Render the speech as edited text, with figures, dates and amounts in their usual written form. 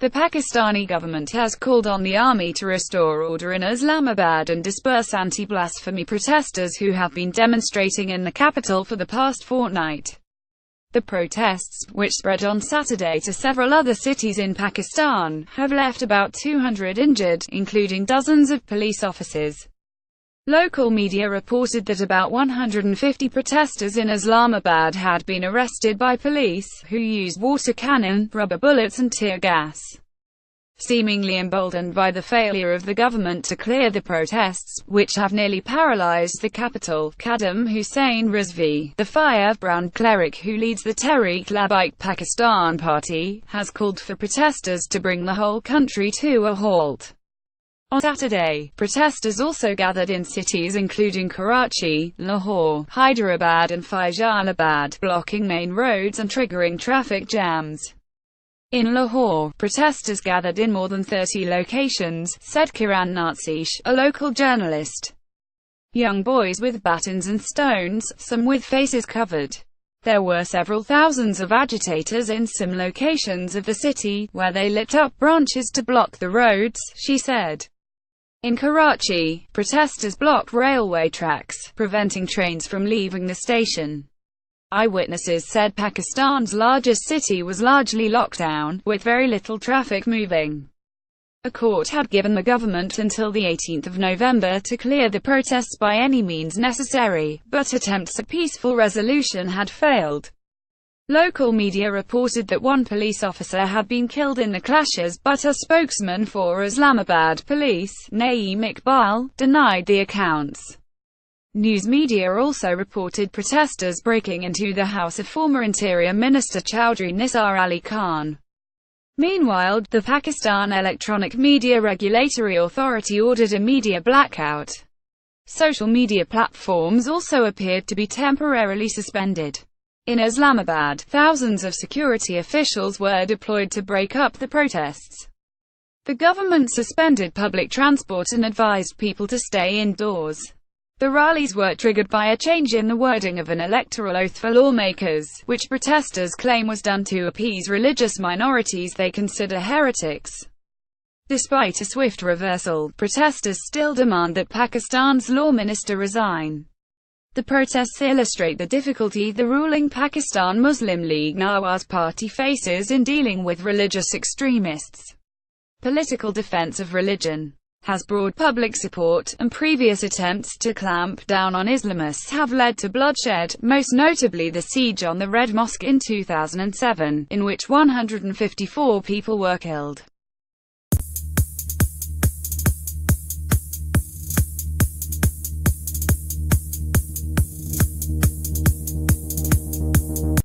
The Pakistani government has called on the army to restore order in Islamabad and disperse anti-blasphemy protesters who have been demonstrating in the capital for the past fortnight. The protests, which spread on Saturday to several other cities in Pakistan, have left about 200 injured, including dozens of police officers. Local media reported that about 150 protesters in Islamabad had been arrested by police, who used water cannon, rubber bullets and tear gas. Seemingly emboldened by the failure of the government to clear the protests, which have nearly paralyzed the capital, Khadim Hussain Rizvi, the firebrand cleric who leads the Tehreek-e-Labbaik Pakistan party, has called for protesters to bring the whole country to a halt. On Saturday, protesters also gathered in cities including Karachi, Lahore, Hyderabad and Faisalabad, blocking main roads and triggering traffic jams. In Lahore, protesters gathered in more than 30 locations, said Kiran Natsish, a local journalist. Young boys with batons and stones, some with faces covered. There were several thousands of agitators in some locations of the city, where they lit up branches to block the roads, she said. In Karachi, protesters blocked railway tracks, preventing trains from leaving the station. Eyewitnesses said Pakistan's largest city was largely locked down, with very little traffic moving. A court had given the government until the 18th of November to clear the protests by any means necessary, but attempts at peaceful resolution had failed. Local media reported that one police officer had been killed in the clashes, but a spokesman for Islamabad police, Naeem Iqbal, denied the accounts. News media also reported protesters breaking into the house of former Interior Minister Chowdhury Nisar Ali Khan. Meanwhile, the Pakistan Electronic Media Regulatory Authority ordered a media blackout. Social media platforms also appeared to be temporarily suspended. In Islamabad, thousands of security officials were deployed to break up the protests. The government suspended public transport and advised people to stay indoors. The rallies were triggered by a change in the wording of an electoral oath for lawmakers, which protesters claim was done to appease religious minorities they consider heretics. Despite a swift reversal, protesters still demand that Pakistan's law minister resign. The protests illustrate the difficulty the ruling Pakistan Muslim League Nawaz Party faces in dealing with religious extremists. Political defense of religion has broad public support, and previous attempts to clamp down on Islamists have led to bloodshed, most notably the siege on the Red Mosque in 2007, in which 154 people were killed.